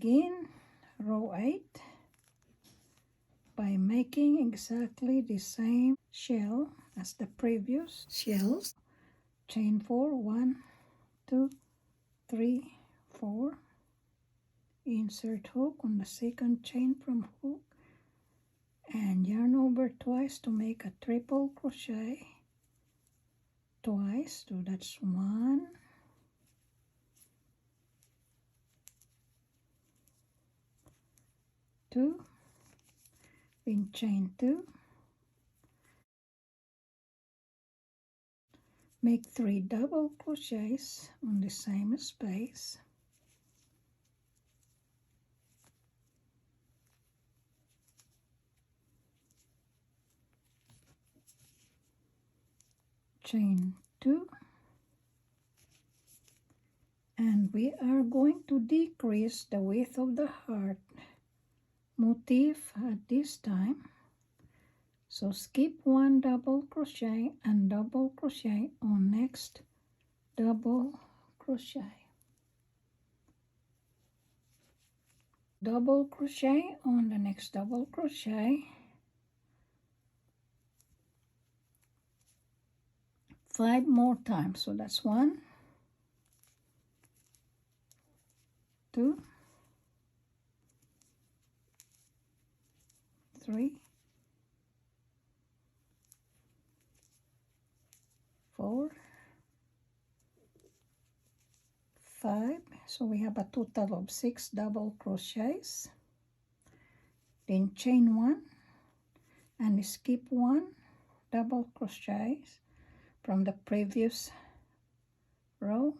begin row 8 by making exactly the same shell as the previous shells. Chain 4, 1, 2, 3, 4. Insert hook on the second chain from hook and yarn over twice to make a triple crochet twice. So that's 1, 2, then chain 2, make 3 double crochets on the same space, chain 2, and we are going to decrease the width of the heart motif at this time. So skip 1 double crochet and double crochet on next double crochet. Double crochet on the next double crochet. 5 more times. So that's 1, 2, 3, 4, 5. So we have a total of 6 double crochets. Then chain 1 and skip 1 double crochet from the previous row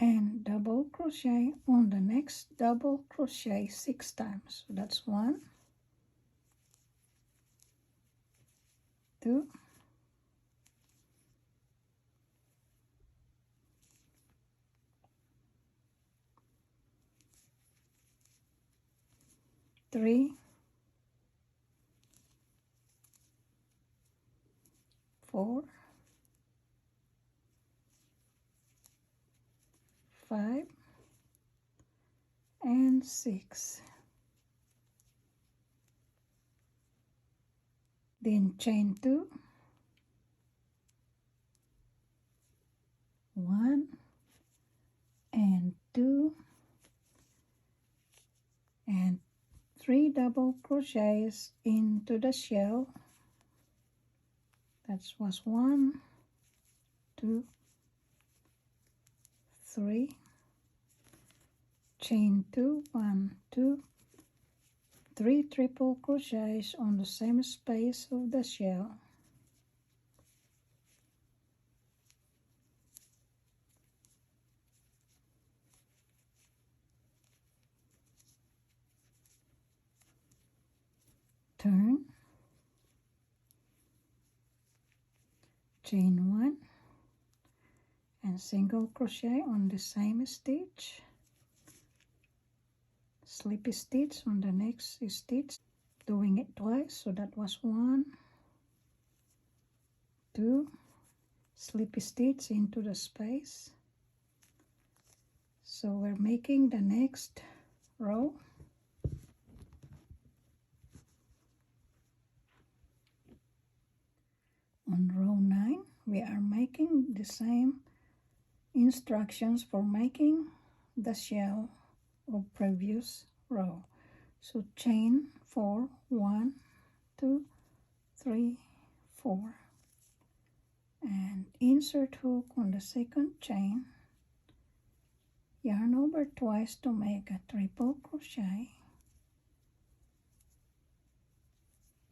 and double crochet on the next double crochet 6 times. So that's 1, 2, 3, 4, 5, and 6. Then chain 2, 1 and 2 and 3 double crochets into the shell. That was 1, 2, 3, chain 2, 1, 2, 3 triple crochets on the same space of the shell. Turn, chain 1 and single crochet on the same stitch, slip stitch on the next stitch, doing it twice. So that was 1, 2, slip stitch into the space. So we're making the next row. On row 9 we are making the same instructions for making the shell of previous row. So chain 4, 1, 2, 3, 4, and insert hook on the second chain, yarn over twice to make a triple crochet.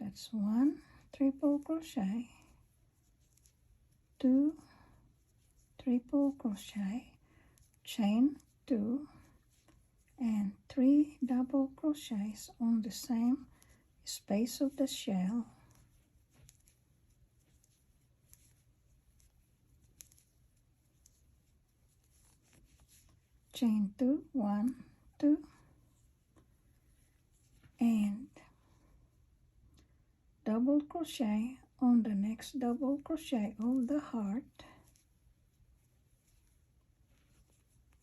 That's 1 triple crochet, 2 triple crochet, chain 2, and 3 double crochets on the same space of the shell. Chain 2, 1, 2, and double crochet on the next double crochet of the heart.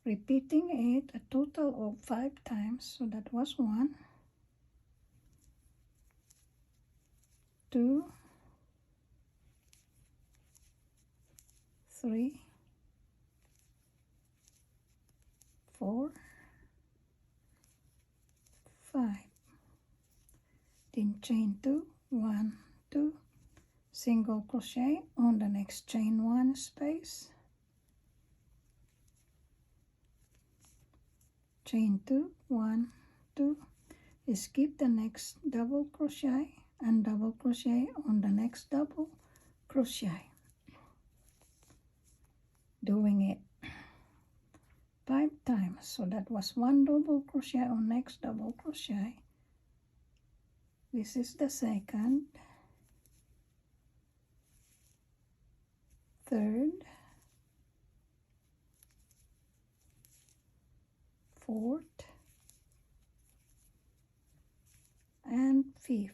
repeating it a total of 5 times. So that was 1, 2, 3, 4, 5. Then chain 2, 1, 2, single crochet on the next chain 1 space, chain 2, 1, 2, skip the next double crochet and double crochet on the next double crochet, doing it 5 times. So that was 1 double crochet on next double crochet. This is the second, third, fourth, and fifth.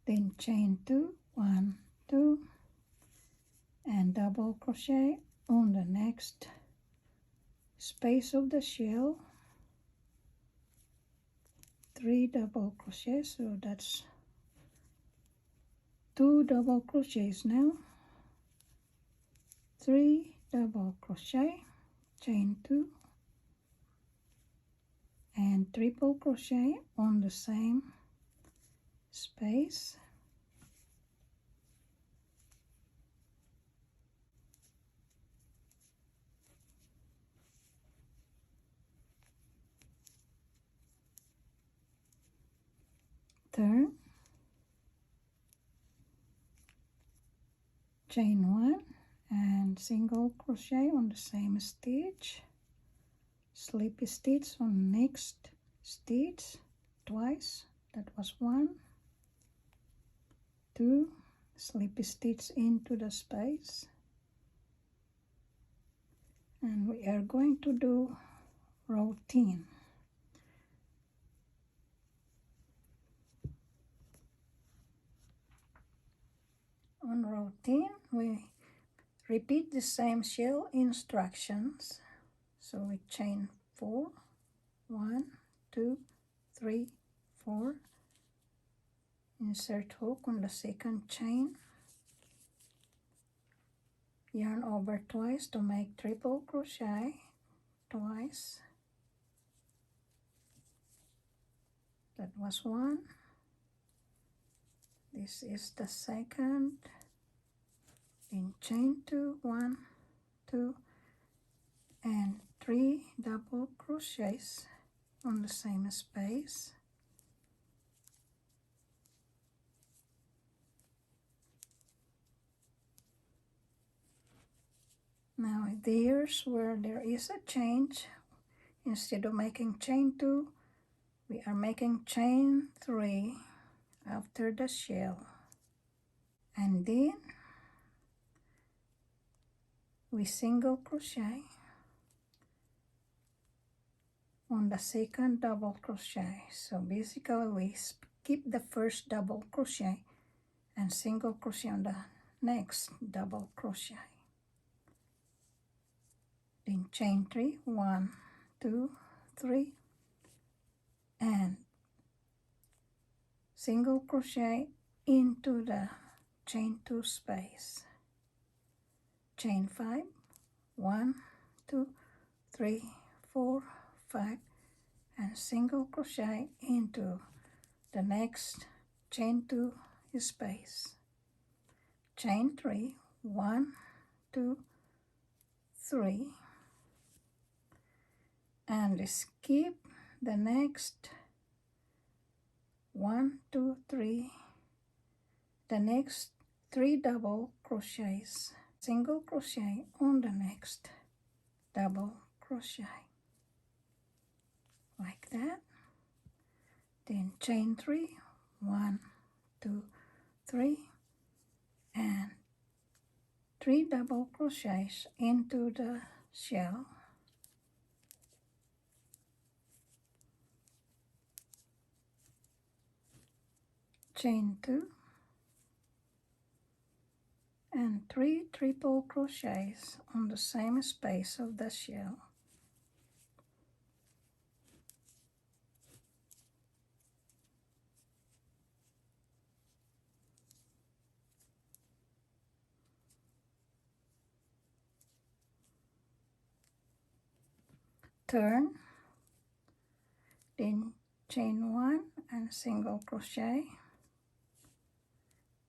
Then chain 2, 1, 2, and double crochet on the next space of the shell, 3 double crochets, so that's 2 double crochets now, 3 double crochet, chain 2, and triple crochet on the same space, turn, chain 1 and single crochet on the same stitch, slip stitch on next stitch twice, that was 1, 2, slip stitch into the space, and we are going to do row 10. On row 10 we repeat the same shell instructions, so we chain 4, 1, 2, 3, 4, insert hook on the second chain, yarn over twice to make triple crochet twice, that was 1, this is the second, then chain 2, 1, 2, and 3 double crochets on the same space, now there's where there is a change. Instead of making chain 2, we are making chain 3 after the shell, and then we single crochet on the second double crochet. So basically we skip the first double crochet and single crochet on the next double crochet, then chain 3, 1, 2, 3, and single crochet into the chain 2 space, chain 5, 1, 2, 3, 4, 5, and single crochet into the next chain 2 space, chain 3, 1, 2, 3, and skip the next 1, 2, 3, the next 3 double crochets, single crochet on the next double crochet, like that, then chain 3, 1, 2, 3, and 3 double crochets into the shell, chain 2, and 3 triple crochets on the same space of the shell. Turn, then chain 1 and single crochet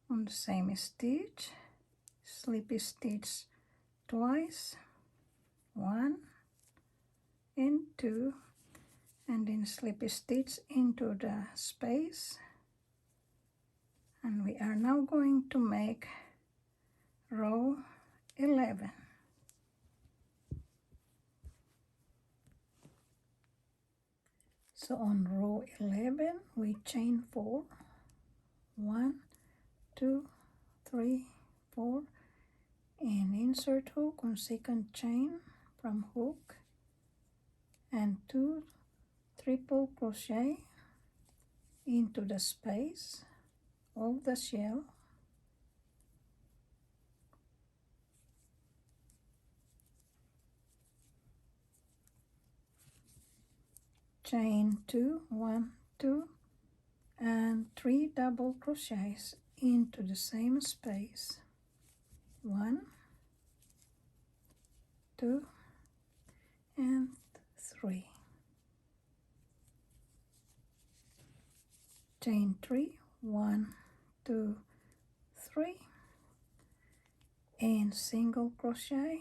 on the same stitch, slippy stitch twice, 1 and 2, and then slippy stitch into the space, and we are now going to make row 11. So on row 11 we chain 4, 1, 2, 3, 4, and insert hook on second chain from hook, and 2 triple crochet into the space of the shell, chain 2, 1, 2, and 3 double crochets into the same space, 1, 2, and 3. Chain 3, 1, 2, 3, and single crochet,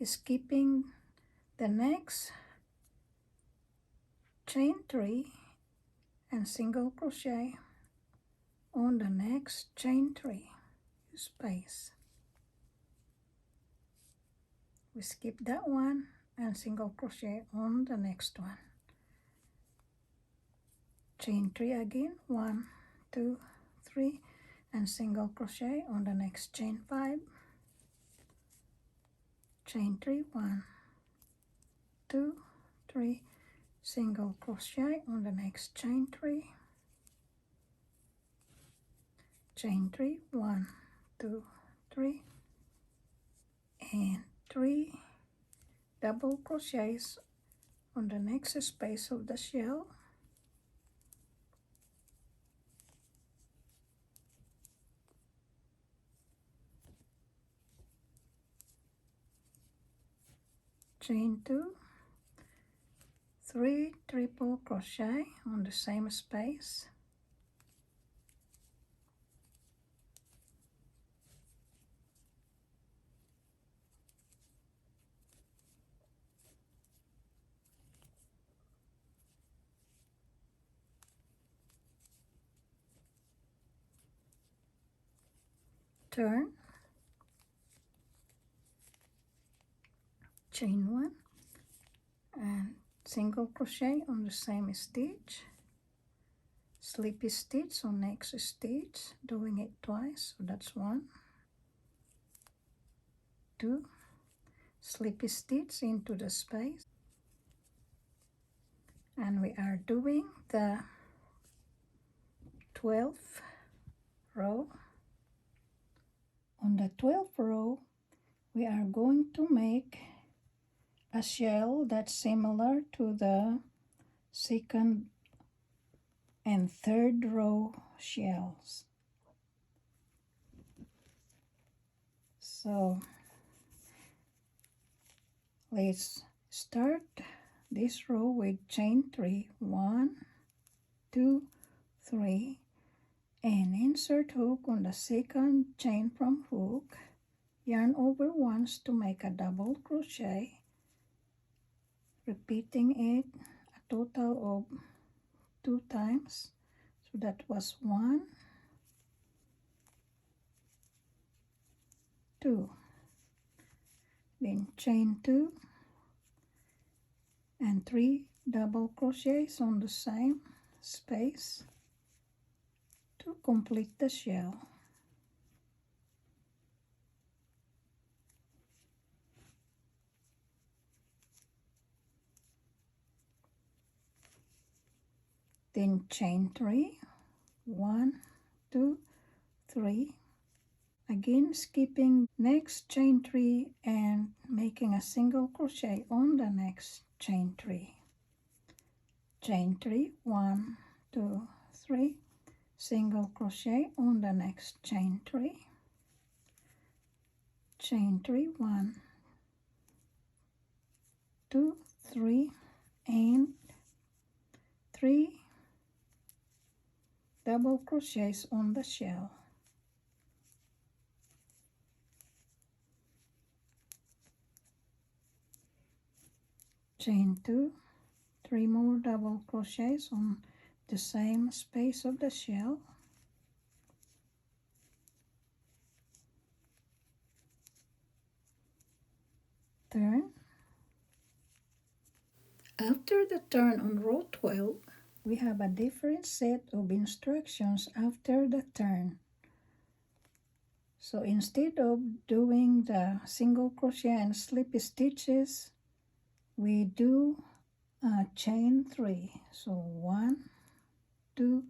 skipping the next chain 3 and single crochet on the next chain 3 space. We skip that one and single crochet on the next one. Chain 3 again, 1, 2, 3, and single crochet on the next chain 5. Chain 3, 1, 2, 3, single crochet on the next chain 3. Chain 3, 1, 2, 3, and 3 double crochets on the next space of the shell. Chain 2, 3 triple crochet on the same space, turn, chain 1 and single crochet on the same stitch, slippy stitch on next stitch, doing it twice, so that's 1, 2, slippy stitch into the space, and we are doing the 12th row. On the 12th row we are going to make a shell that's similar to the second and third row shells. So let's start this row with chain 3, 1, 2, 3, and insert hook on the second chain from hook, yarn over once to make a double crochet, repeating it a total of 2 times. So that was 1, 2, then chain 2 and 3 double crochets on the same space to complete the shell. Then chain 3, 1, 2, 3, Again, skipping next chain 3 and making a single crochet on the next chain 3. Chain 3, 1, 2, 3, single crochet on the next chain 3. Chain 3, 1, 2, 3, and 3 double crochets on the shell. Chain 2, 3 more double crochets on the same space of the shell. Turn. After the turn on row 12, we have a different set of instructions after the turn. So instead of doing the single crochet and slip stitches, we do a chain 3. So 1, 2,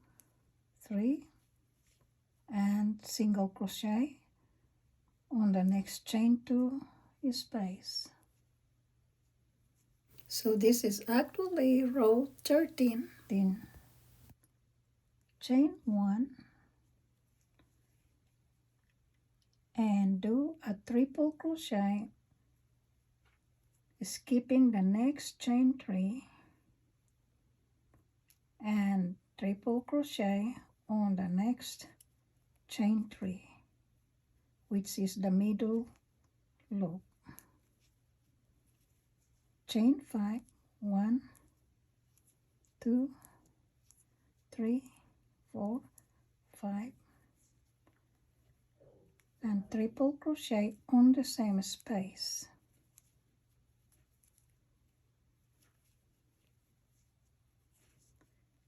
3, and single crochet on the next chain 2 space. So this is actually row 13. Then chain 1 and do a triple crochet, skipping the next chain 3 and triple crochet on the next chain 3, which is the middle loop. Chain 5, 1, 2, 3, 4, 5, and triple crochet on the same space.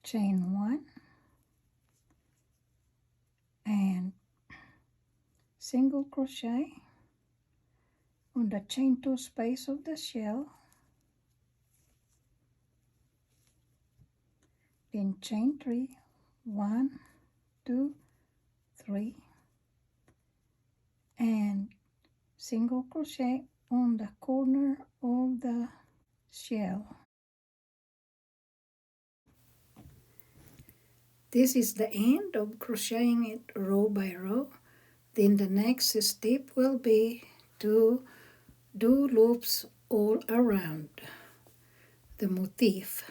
Chain 1 and single crochet on the chain 2 space of the shell. Then chain 3, 1, 2, 3, and single crochet on the corner of the shell. This is the end of crocheting it row by row. Then the next step will be to do loops all around the motif.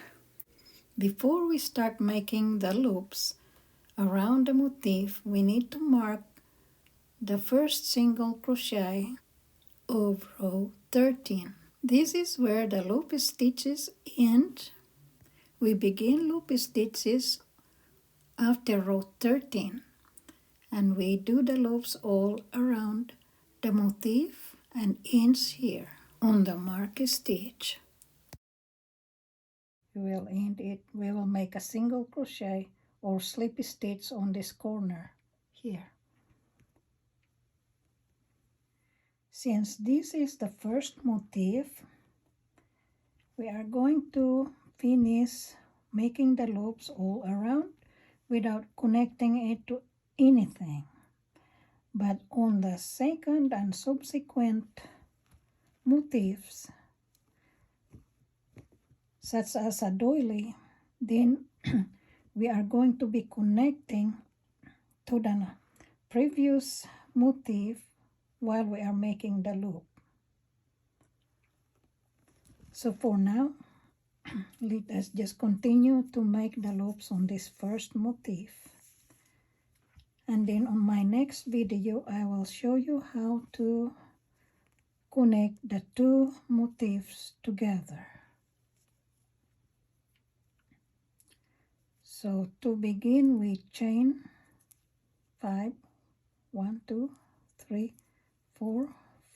Before we start making the loops around the motif, we need to mark the first single crochet of row 13. This is where the loop stitches end. We begin loop stitches after row 13, and we do the loops all around the motif and ends here on the mark stitch. We will end it. We will make a single crochet or slip stitch on this corner here. Since this is the first motif, we are going to finish making the loops all around without connecting it to anything. But on the second and subsequent motifs, such as a doily, then we are going to be connecting to the previous motif while we are making the loop. So for now, let us just continue to make the loops on this first motif. And then on my next video, I will show you how to connect the two motifs together. So to begin, we chain 5, 1, 2, 3, 4,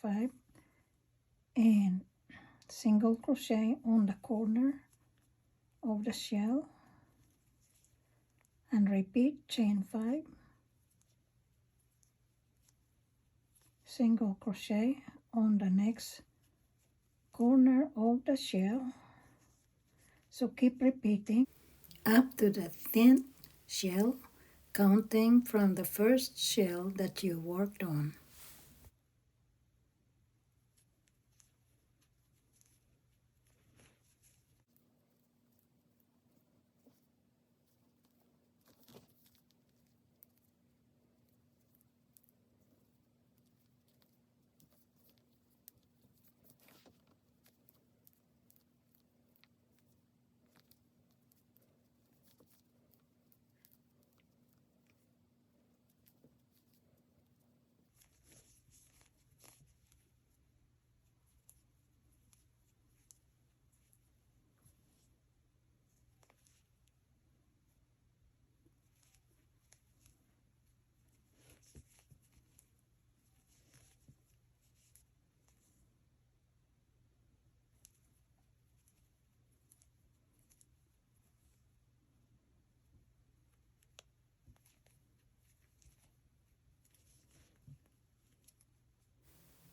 5, and single crochet on the corner of the shell, and repeat chain 5, single crochet on the next corner of the shell. So keep repeating up to the 10th shell counting from the first shell that you worked on.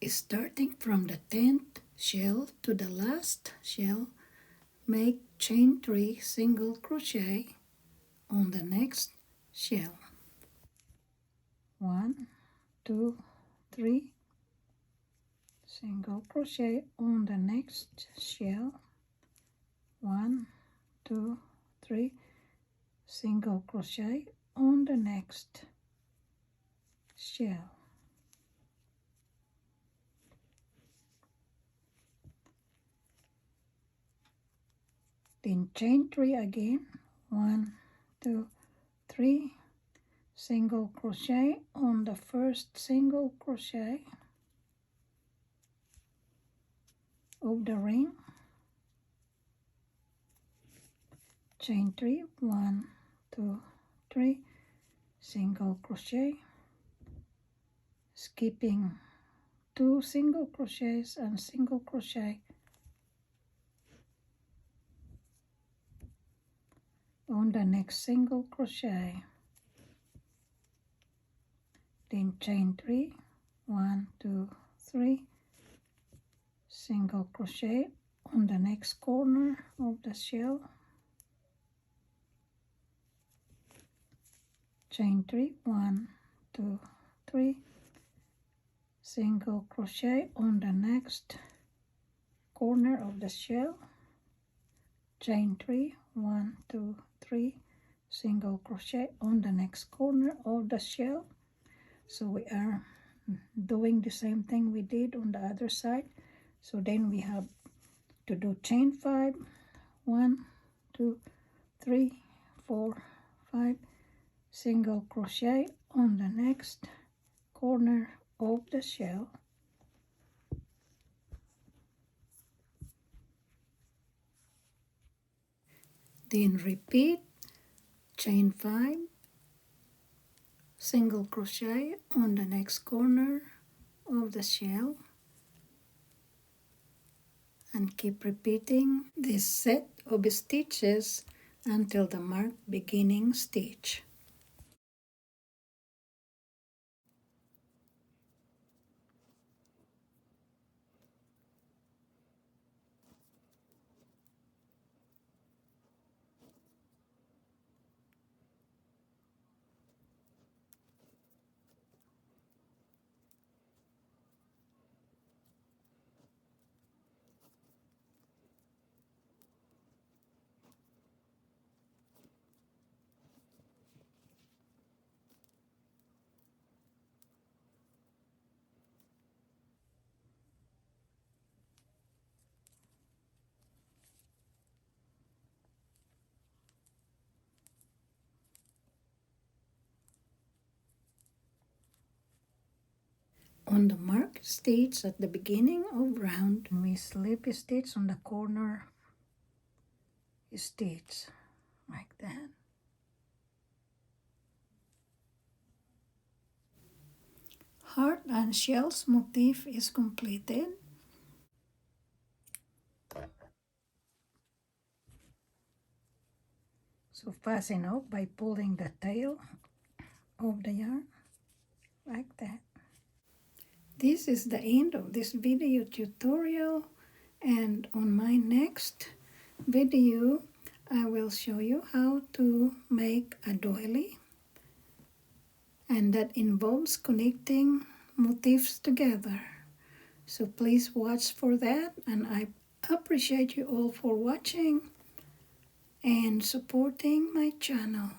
Starting from the 10th shell to the last shell, make chain 3 single crochet on the next shell. 1, 2, 3, single crochet on the next shell. 1, 2, 3, single crochet on the next shell. Then chain 3 again. 1, 2, 3, single crochet on the first single crochet of the ring. Chain 3, 1, 2, 3, single crochet, skipping 2 single crochets and single crochet on the next single crochet. Then chain 3, 1, 2, 3, single crochet on the next corner of the shell. Chain 3, 1, 2, 3, single crochet on the next corner of the shell. Chain 3, 1, 2, 3, single crochet on the next corner of the shell. So we are doing the same thing we did on the other side. So then we have to do chain 5, 1, 2, 3, 4, 5, single crochet on the next corner of the shell. Then repeat chain 5, single crochet on the next corner of the shell, and keep repeating this set of stitches until the marked beginning stitch. On the marked stitch at the beginning of round, we slip stitch on the corner stitch like that. Heart and shells motif is completed. So fasten off by pulling the tail of the yarn like that. This is the end of this video tutorial, and on my next video I will show you how to make a doily and that involves connecting motifs together. So please watch for that, and I appreciate you all for watching and supporting my channel.